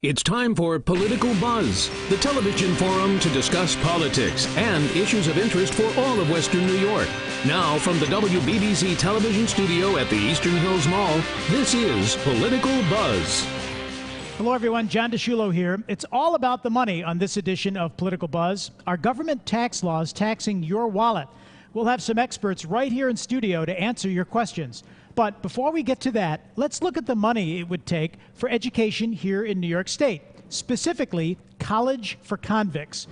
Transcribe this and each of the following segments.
It's time for Political Buzz, the television forum to discuss politics and issues of interest for all of Western New York. Now, from the WBBZ television studio at the Eastern Hills Mall, this is Political Buzz. Hello, everyone. John DeSciullo here. It's all about the money on this edition of Political Buzz. Our government tax laws taxing your wallet. We'll have some experts right here in studio to answer your questions. But before we get to that, let's look at the money it would take for education here in New York State, specifically college for convicts.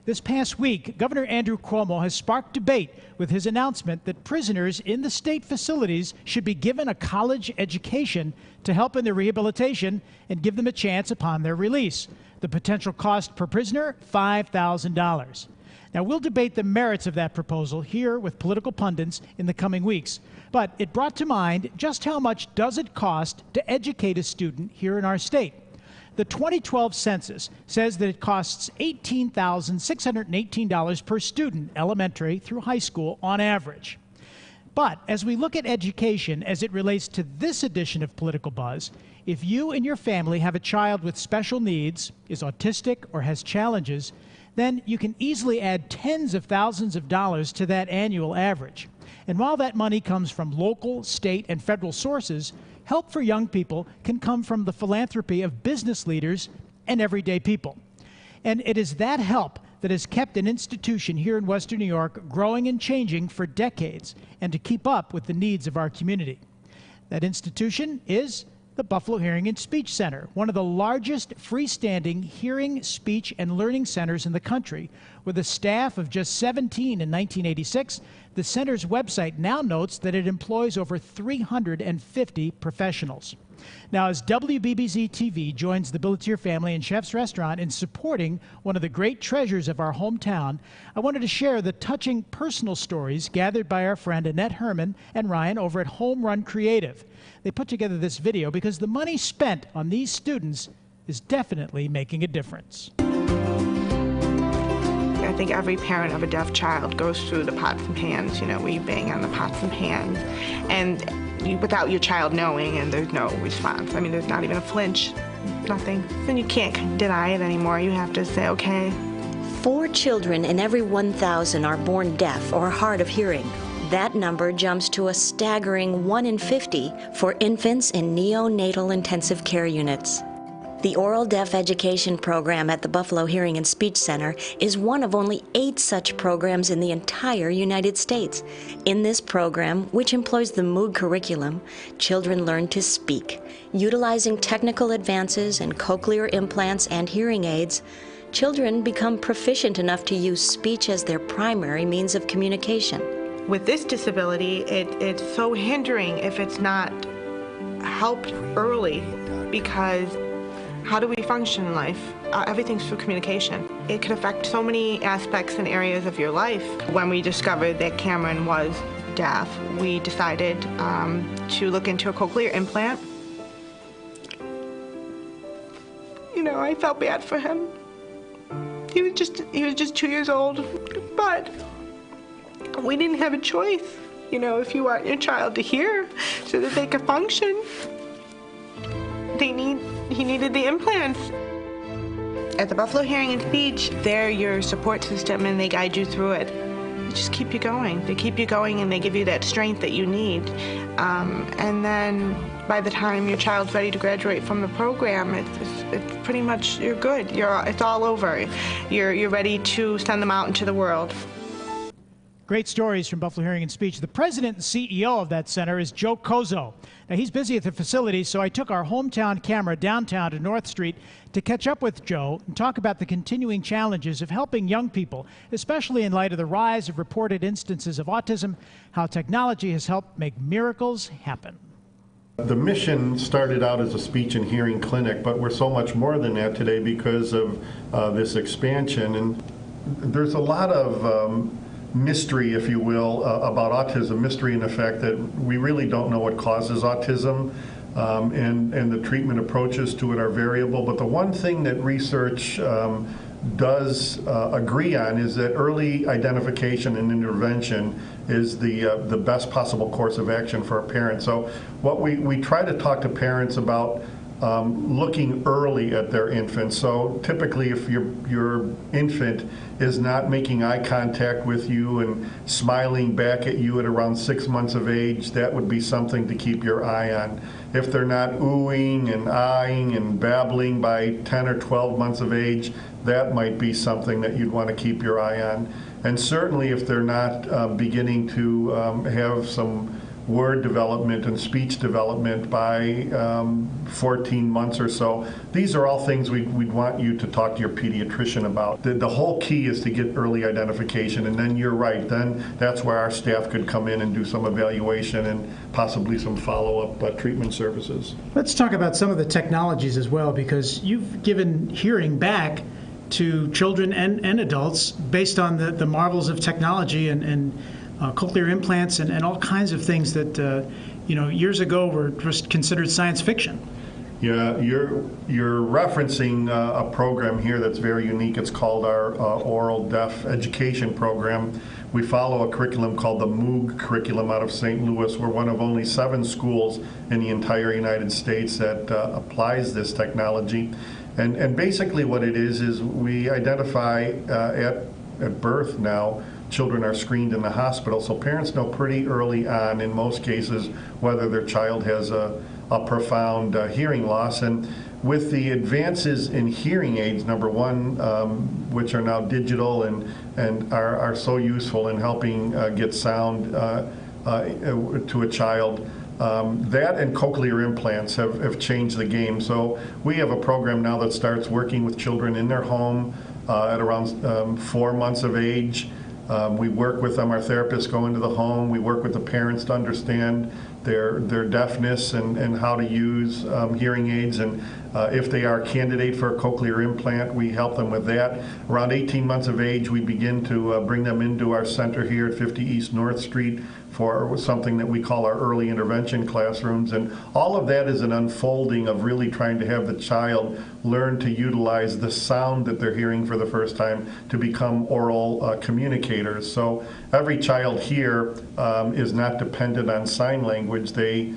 This past week, Governor Andrew Cuomo has sparked debate with his announcement that prisoners in the state facilities should be given a college education to help in their rehabilitation and give them a chance upon their release. The potential cost per prisoner, $5,000. Now, we'll debate the merits of that proposal here with political pundits in the coming weeks. But it brought to mind just how much does it cost to educate a student here in our state. The 2012 census says that it costs $18,618 per student, elementary through high school, on average. But as we look at education as it relates to this edition of Political Buzz, if you and your family have a child with special needs, is autistic, or has challenges, then you can easily add tens of thousands of dollars to that annual average. And while that money comes from local, state, and federal sources, help for young people can come from the philanthropy of business leaders and everyday people. And it is that help that has kept an institution here in Western New York growing and changing for decades, and to keep up with the needs of our community. That institution is the Buffalo Hearing and Speech Center, one of the largest freestanding hearing, speech, and learning centers in the country. With a staff of just 17 in 1986, the center's website now notes that it employs over 350 professionals. Now, as WBBZ-TV joins the Billetier family and Chef's Restaurant in supporting one of the great treasures of our hometown, I wanted to share the touching personal stories gathered by our friend Annette Herman and Ryan over at Home Run Creative. They put together this video because the money spent on these students is definitely making a difference. I think every parent of a deaf child goes through the pots and pans, where you bang on the pots and pans, and without your child knowing, and there's no response. I mean, there's not even a flinch, nothing. Then you can't deny it anymore. You have to say, okay. 4 children in every 1,000 are born deaf or hard of hearing. That number jumps to a staggering 1 in 50 for infants in neonatal intensive care units. The Oral Deaf Education Program at the Buffalo Hearing and Speech Center is one of only 8 such programs in the entire United States. In this program, which employs the Moog curriculum, children learn to speak. Utilizing technical advances in cochlear implants and hearing aids, children become proficient enough to use speech as their primary means of communication. With this disability, it's so hindering if it's not helped early, because how do we function in life? Everything's through communication. It could affect so many aspects and areas of your life. When we discovered that Cameron was deaf, we decided to look into a cochlear implant. I felt bad for him. He was just 2 years old, but we didn't have a choice. If you want your child to hear so that they could function, he needed the implants. At the Buffalo Hearing and Speech, they're your support system, and they guide you through it. They just keep you going. They keep you going, and they give you that strength that you need. And then by the time your child's ready to graduate from the program, it's pretty much, you're good. It's all over. You're ready to send them out into the world. Great stories from Buffalo Hearing and Speech. The president and CEO of that center is Joe Kozo. Now, he's busy at the facility, so I took our hometown camera downtown to North Street to catch up with Joe and talk about the continuing challenges of helping young people, especially in light of the rise of reported instances of autism, how technology has helped make miracles happen. The mission started out as a speech and hearing clinic, but we're so much more than that today because of this expansion. And there's a lot of mystery, if you will, about autism, mystery in the fact that we really don't know what causes autism, and the treatment approaches to it are variable. But the one thing that research does agree on is that early identification and intervention is the best possible course of action for a parent. So what we try to talk to parents about looking early at their infant. So typically if your infant is not making eye contact with you and smiling back at you at around 6 months of age, that would be something to keep your eye on. If they're not oohing and eyeing and babbling by 10 or 12 months of age, that might be something that you'd want to keep your eye on. And certainly if they're not beginning to have some word development and speech development by 14 months or so. These are all things we'd want you to talk to your pediatrician about. The whole key is to get early identification, and then you're right, then that's where our staff could come in and do some evaluation and possibly some follow-up treatment services. Let's talk about some of the technologies as well, because you've given hearing back to children and adults based on the marvels of technology and cochlear implants and all kinds of things that years ago were just considered science fiction. Yeah, you're referencing a program here that's very unique. It's called our Oral Deaf Education Program. We follow a curriculum called the Moog curriculum out of St. Louis. We're one of only 7 schools in the entire United States that applies this technology. And basically what it is we identify at birth now, children are screened in the hospital, so parents know pretty early on, in most cases, whether their child has a profound hearing loss. And with the advances in hearing aids, number one, which are now digital and are so useful in helping get sound to a child, that and cochlear implants have changed the game. So we have a program now that starts working with children in their home at around 4 months of age. We work with them, our therapists go into the home, we work with the parents to understand their deafness and how to use hearing aids, and if they are a candidate for a cochlear implant, we help them with that. Around 18 months of age, we begin to bring them into our center here at 50 East North Street for something that we call our early intervention classrooms, and all of that is an unfolding of really trying to have the child learn to utilize the sound that they're hearing for the first time to become oral communicators. So every child here is not dependent on sign language. They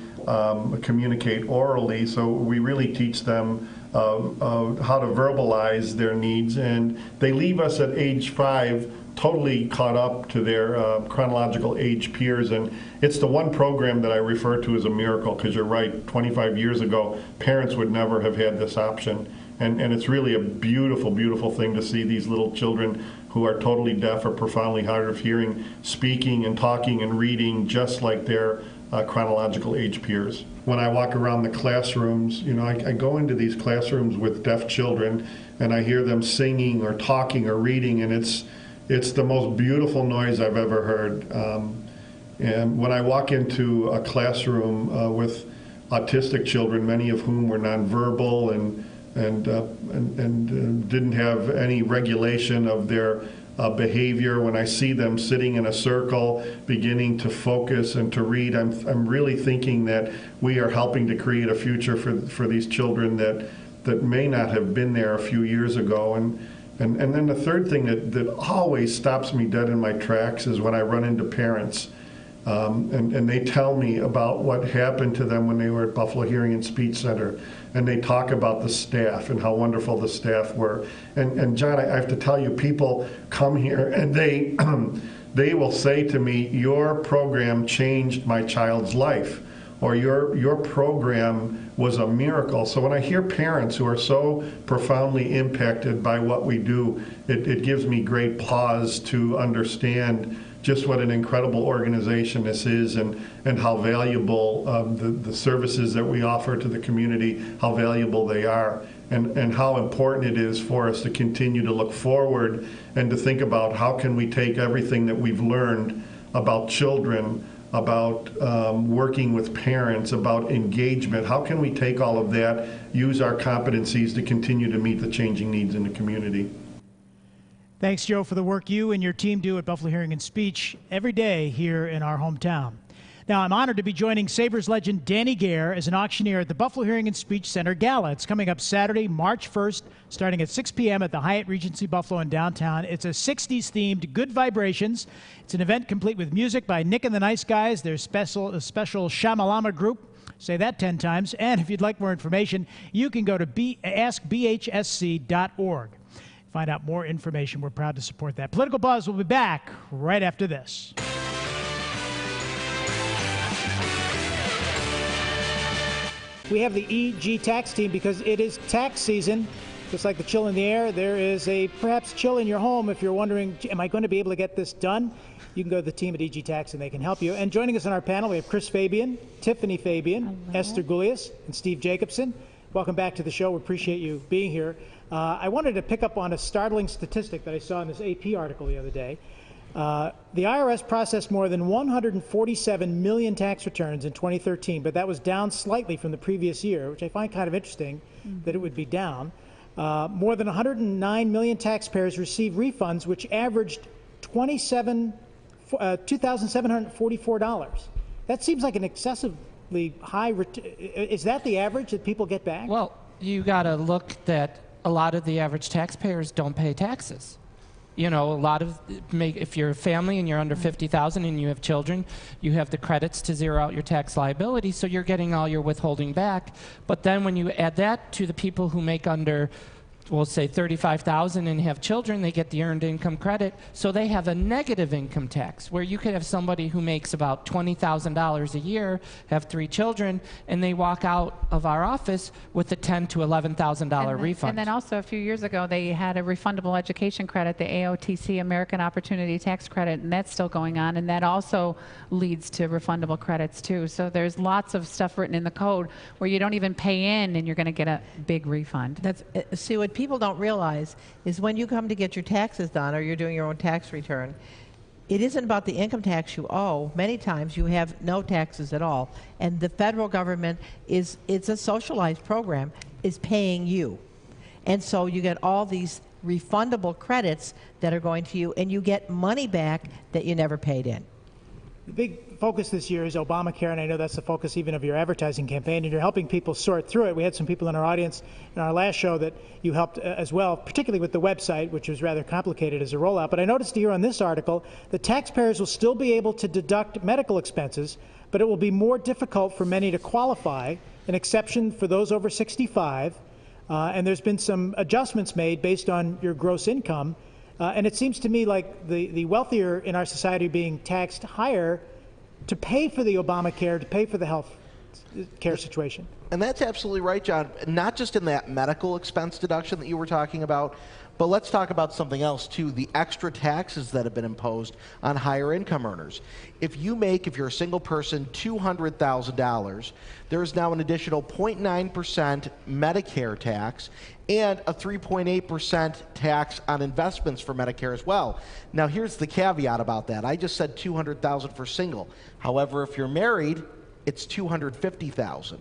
communicate orally, so we really teach them how to verbalize their needs, and they leave us at age 5 totally caught up to their chronological age peers. And it's the one program that I refer to as a miracle, because you're right, 25 years ago parents would never have had this option, and it's really a beautiful, beautiful thing to see these little children who are totally deaf or profoundly hard of hearing speaking and talking and reading just like their chronological age peers. When I walk around the classrooms, I go into these classrooms with deaf children and I hear them singing or talking or reading, and it's the most beautiful noise I've ever heard. And when I walk into a classroom with autistic children, many of whom were nonverbal and didn't have any regulation of their behavior, when I see them sitting in a circle, beginning to focus and to read, I'm really thinking that we are helping to create a future for these children that may not have been there a few years ago. And then the third thing that always stops me dead in my tracks is when I run into parents and they tell me about what happened to them when they were at Buffalo Hearing and Speech Center, and they talk about the staff and how wonderful the staff were. And John, I have to tell you, people come here and they will say to me, your program changed my child's life, or your program was a miracle. So when I hear parents who are so profoundly impacted by what we do, it gives me great pause to understand just what an incredible organization this is, and how valuable the services that we offer to the community, how valuable they are, and how important it is for us to continue to look forward and to think about how can we take everything that we've learned about children, about working with parents, about engagement, how can we take all of that, use our competencies to continue to meet the changing needs in the community. Thanks, Joe, for the work you and your team do at Buffalo Hearing and Speech every day here in our hometown. Now, I'm honored to be joining Sabres legend Danny Gare as an auctioneer at the Buffalo Hearing and Speech Center Gala. It's coming up Saturday, March 1st, starting at 6 p.m. at the Hyatt Regency Buffalo in downtown. It's a 60s-themed Good Vibrations. It's an event complete with music by Nick and the Nice Guys, their special Shamalama group, Say that 10 times. And if you'd like more information, you can go to askbhsc.org. Find out more information. We're proud to support that. Political Buzz will be back right after this. We have the EG tax team because it is tax season. Just like the chill in the air, there is a perhaps chill in your home. If you're wondering, am I going to be able to get this done? You can go to the team at EG Tax and they can help you. And joining us on our panel, we have Chris Fabian, Tiffany Fabian, hello, Esther Goulias, and Steve Jacobson. Welcome back to the show. We appreciate you being here. I wanted to pick up on a startling statistic that I saw in this AP article the other day. The IRS processed more than 147 million tax returns in 2013, but that was down slightly from the previous year, which I find kind of interesting that it would be down. More than 109 million taxpayers received refunds, which averaged $2,744. That seems like an excessively high. Is that the average that people get back? Well, you got to look that a lot of the average taxpayers don't pay taxes. You know, a lot of, if you're a family and you're under 50,000 and you have children, you have the credits to zero out your tax liability, so you're getting all your withholding back. But then when you add that to the people who make under, we'll say 35,000 and have children, they get the earned income credit, so they have a negative income tax, where you could have somebody who makes about $20,000 a year, have 3 children, and they walk out of our office with a $10,000 to $11,000 refund. And then also a few years ago, they had a refundable education credit, the AOTC, American Opportunity Tax Credit, and that's still going on, and that also leads to refundable credits too. So there's lots of stuff written in the code where you don't even pay in and you're going to get a big refund. See, what people don't realize is when you come to get your taxes done or you're doing your own tax return, it isn't about the income tax you owe. Many times you have no taxes at all. And the federal government it's a socialized program, is paying you. And so you get all these refundable credits that are going to you, and you get money back that you never paid in. The big focus this year is Obamacare, and I know that's the focus even of your advertising campaign, and you're helping people sort through it. We had some people in our audience in our last show that you helped as well, particularly with the website, which was rather complicated as a rollout. But I noticed here on this article that taxpayers will still be able to deduct medical expenses, but it will be more difficult for many to qualify, an exception for those over 65. And there's been some adjustments made based on your gross income. And it seems to me like the wealthier in our society are being taxed higher to pay for the Obamacare, to pay for the health care situation. And that's absolutely right, John. Not just in that medical expense deduction that you were talking about, but let's talk about something else too, the extra taxes that have been imposed on higher income earners. If you're a single person, $200,000, there is now an additional 0.9% Medicare tax and a 3.8% tax on investments for Medicare as well. Now here's the caveat about that. I just said $200,000 for single. However, if you're married, it's $250,000.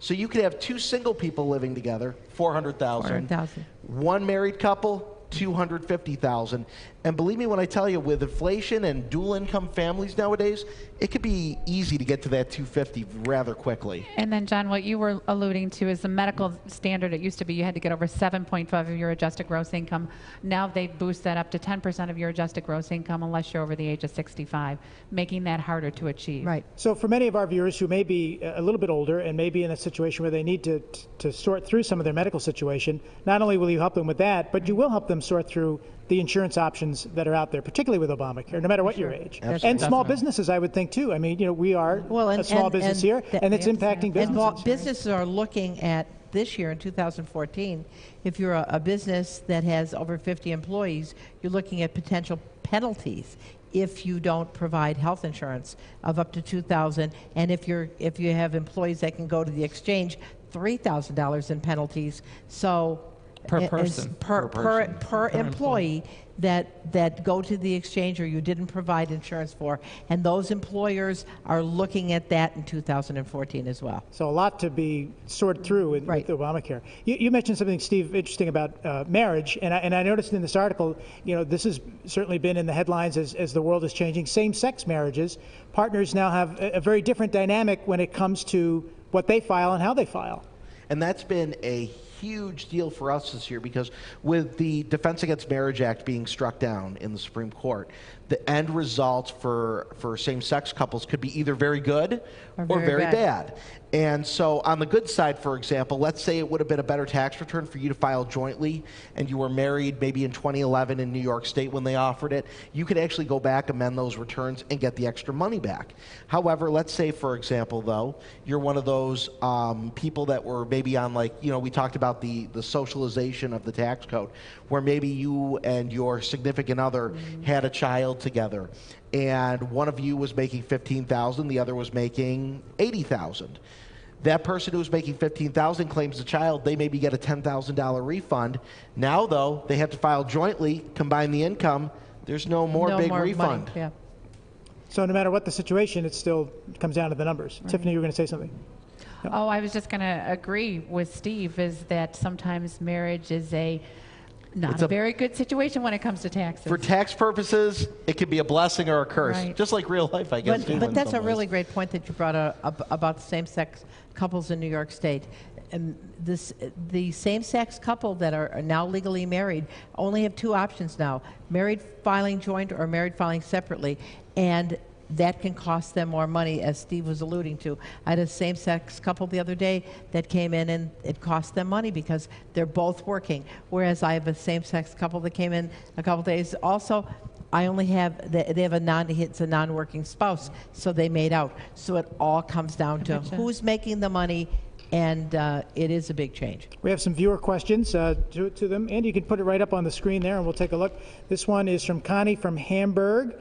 So you could have 2 single people living together, $400,000. One married couple, $250,000. And believe me when I tell you, with inflation and dual income families nowadays, it could be easy to get to that $250,000 rather quickly. And then, John, what you were alluding to is the medical standard. It used to be you had to get over 7.5 of your adjusted gross income. Now they boost that up to 10% of your adjusted gross income unless you're over the age of 65, making that harder to achieve. Right. So for many of our viewers who may be a little bit older and may be in a situation where they need to sort through some of their medical situation, not only will you help them with that, but you will help them sort through the insurance options that are out there, particularly with Obamacare, no matter what your age. Absolutely. And small businesses, I would think, too. I mean, we are a small business here, and it's impacting businesses. And businesses are looking at this year in 2014, if you're a business that has over 50 employees, you're looking at potential penalties if you don't provide health insurance of up to $2,000, and if you have employees that can go to the exchange, $3,000 in penalties. So per person. Per employee that go to the exchange or you didn't provide insurance for. And those employers are looking at that in 2014 as well. So a lot to be sorted through with Obamacare. You mentioned something, Steve, interesting about marriage, and I noticed in this article, this has certainly been in the headlines as the world is changing. Same-sex marriages, partners now have a very different dynamic when it comes to what they file and how they file. And that's been a huge deal for us this year, because with the Defense Against Marriage Act being struck down in the Supreme Court, the end result for same-sex couples could be either very good or very bad. And so on the good side, for example, let's say it would have been a better tax return for you to file jointly and you were married maybe in 2011 in New York State when they offered it. You could actually go back, amend those returns, and get the extra money back. However, let's say, for example, though, you're one of those people that were maybe on, like, you know, we talked about the socialization of the tax code, where maybe you and your significant other had a child together, and one of you was making $15,000, the other was making $80,000. That person who's making $15,000 claims the child, they maybe get a $10,000 refund. Now, though, they have to file jointly, combine the income. There's no more big refund. Money. Yeah. So no matter what the situation, it still comes down to the numbers. Right. Tiffany, you were going to say something? No. Oh, I was just going to agree with Steve, is that sometimes marriage is not a very good situation when it comes to taxes. For tax purposes, it could be a blessing or a curse, Right. just like real life, I guess. But that's a really great point that you brought up about the same-sex couples in New York State. And the same-sex couple that are now legally married only have two options now: married filing joint or married filing separately, and that can cost them more money, as Steve was alluding to. I had a same-sex couple the other day that came in and it cost them money because they're both working. Whereas I have a same-sex couple that came in a couple days also. I only have, they have it's a non-working spouse, so they made out. So it all comes down to who's making the money, and it is a big change. We have some viewer questions to them. Andy, you can put it right up on the screen there and we'll take a look. This one is from Connie from Hamburg.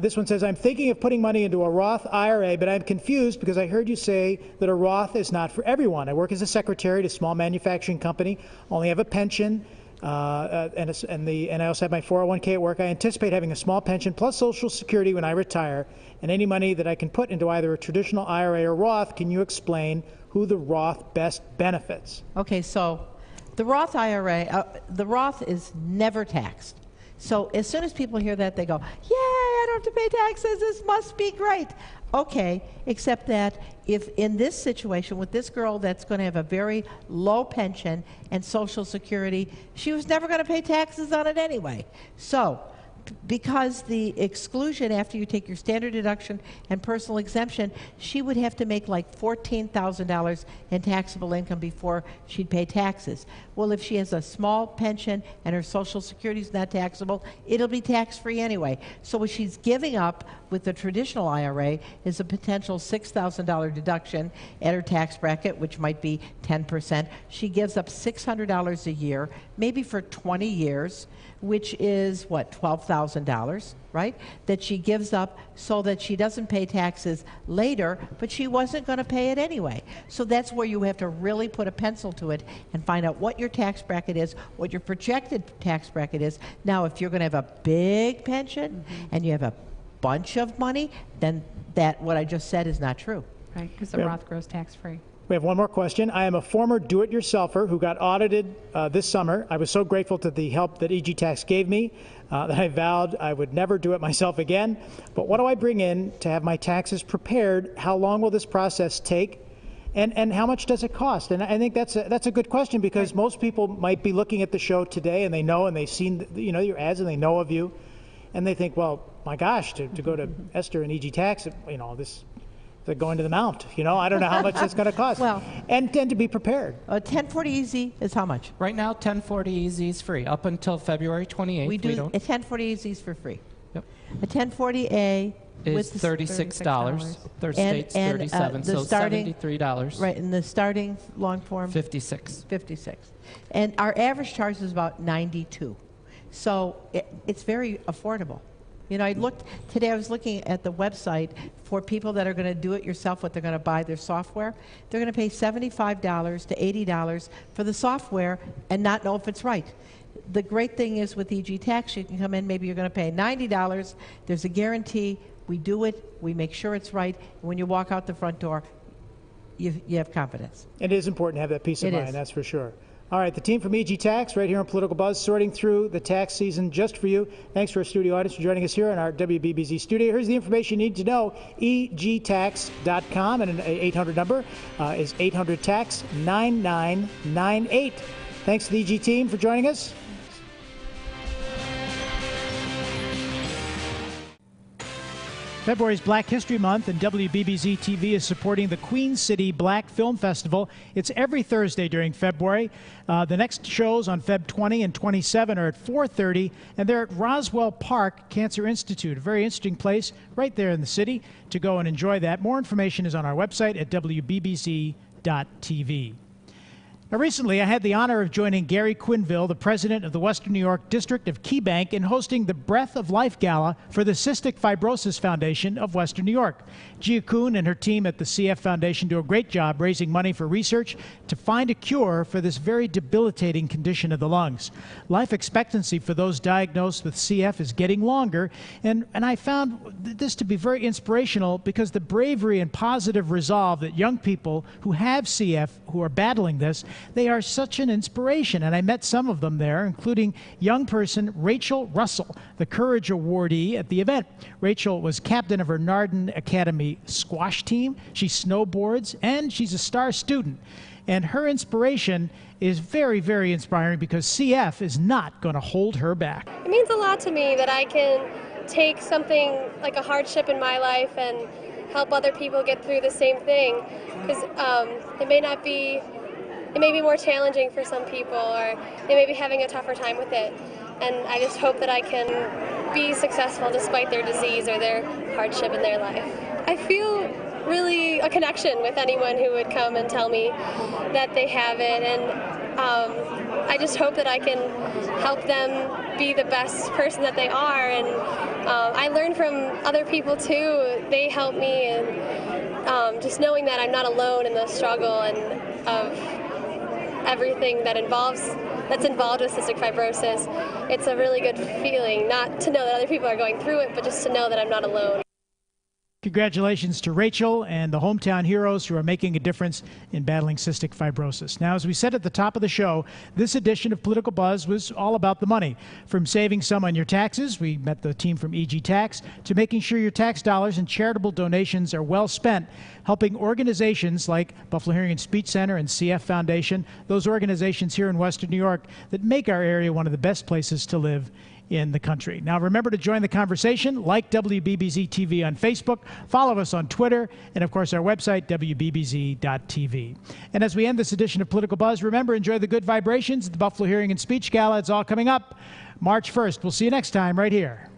This one says, I'm thinking of putting money into a Roth IRA, but I'm confused because I heard you say that a Roth is not for everyone. I work as a secretary at a small manufacturing company, only have a pension, and I also have my 401k at work. I anticipate having a small pension plus Social Security when I retire, and any money that I can put into either a traditional IRA or Roth. Can you explain who the Roth best benefits? Okay, so the Roth IRA, the Roth is never taxed. So as soon as people hear that, they go, yay, I don't have to pay taxes, this must be great. Okay, except that if in this situation with this girl that's going to have a very low pension and Social Security, she was never going to pay taxes on it anyway. So because the exclusion after you take your standard deduction and personal exemption, she would have to make like $14,000 in taxable income before she'd pay taxes. Well, if she has a small pension and her Social Security is not taxable, it'll be tax-free anyway. So what she's giving up with the traditional IRA is a potential $6,000 deduction at her tax bracket, which might be 10%. She gives up $600 a year, maybe for 20 years, which is, what, $12,000, right? That she gives up so that she doesn't pay taxes later, but she wasn't going to pay it anyway. So that's where you have to really put a pencil to it and find out what your tax bracket is, what your projected tax bracket is. Now, if you're going to have a big pension and you have a bunch of money, then that, what I just said, is not true. Right, because the Roth grows tax-free. We have one more question. I am a former do-it-yourselfer who got audited this summer. I was so grateful to the help that EG Tax gave me that I vowed I would never do it myself again. But what do I bring in to have my taxes prepared? How long will this process take? And how much does it cost? And I think that's a good question, because most people might be looking at the show today and they know, and they've seen your ads and they know of you, and they think, well, my gosh, to go to Esther and EG Tax, this. They're going to the Mount. I don't know how much it's going to cost. Well, and to be prepared. 1040 Easy is how much? Right now, 1040 Easy is free up until February 28th. We do a 1040 Easy is for free. Yep. A 1040A is $36. Their state's $37, so $73. Right, and the starting long form? $56. And our average charge is about $92. So it's very affordable. I was looking at the website for people that are going to do it yourself, what they're going to buy their software. They're going to pay $75 to $80 for the software and not know if it's right. The great thing is with EG Tax, you can come in, maybe you're going to pay $90. There's a guarantee. We do it. We make sure it's right. And when you walk out the front door, you have confidence. It is important to have that peace of mind, that's for sure. All right, the team from EG Tax right here on Political Buzz, sorting through the tax season just for you. Thanks for our studio audience for joining us here in our WBBZ studio. Here's the information you need to know. egtax.com, and an 800 number is 800-TAX-9998. Thanks to the EG team for joining us. February's Black History Month, and WBBZ-TV is supporting the Queen City Black Film Festival. It's every Thursday during February. The next shows on Feb 20 and 27 are at 4:30, and they're at Roswell Park Cancer Institute, a very interesting place right there in the city to go and enjoy that. More information is on our website at WBBZ.TV. Now, recently, I had the honor of joining Gary Quinville, the president of the Western New York District of KeyBank, in hosting the Breath of Life Gala for the Cystic Fibrosis Foundation of Western New York. Gia Kuhn and her team at the CF Foundation do a great job raising money for research to find a cure for this very debilitating condition of the lungs. Life expectancy for those diagnosed with CF is getting longer, and I found this to be very inspirational because the bravery and positive resolve that young people who have CF, who are battling this, they are such an inspiration, and I met some of them there, including young person Rachel Russell, the Courage Awardee at the event. Rachel was captain of her Narden Academy squash team. She snowboards, and she's a star student. And her inspiration is very, very inspiring because CF is not going to hold her back. It means a lot to me that I can take something like a hardship in my life and help other people get through the same thing, because it may be more challenging for some people, or they may be having a tougher time with it. And I just hope that I can be successful despite their disease or their hardship in their life. I feel really a connection with anyone who would come and tell me that they have it, and I just hope that I can help them be the best person that they are. And I learn from other people too. They help me, and just knowing that I'm not alone in the struggle and of everything that's involved with cystic fibrosis. It's a really good feeling, not to know that other people are going through it, but just to know that I'm not alone. Congratulations to Rachel and the hometown heroes who are making a difference in battling cystic fibrosis. Now, as we said at the top of the show, this edition of Political Buzz was all about the money. From saving some on your taxes, we met the team from EG Tax, to making sure your tax dollars and charitable donations are well spent, helping organizations like Buffalo Hearing and Speech Center and CF Foundation, those organizations here in Western New York that make our area one of the best places to live in the country. Now, remember to join the conversation, like WBBZ-TV on Facebook, follow us on Twitter, and of course our website, WBBZ.TV. And as we end this edition of Political Buzz, remember, enjoy the good vibrations at the Buffalo Hearing and Speech Gala. It's all coming up March 1st. We'll see you next time right here.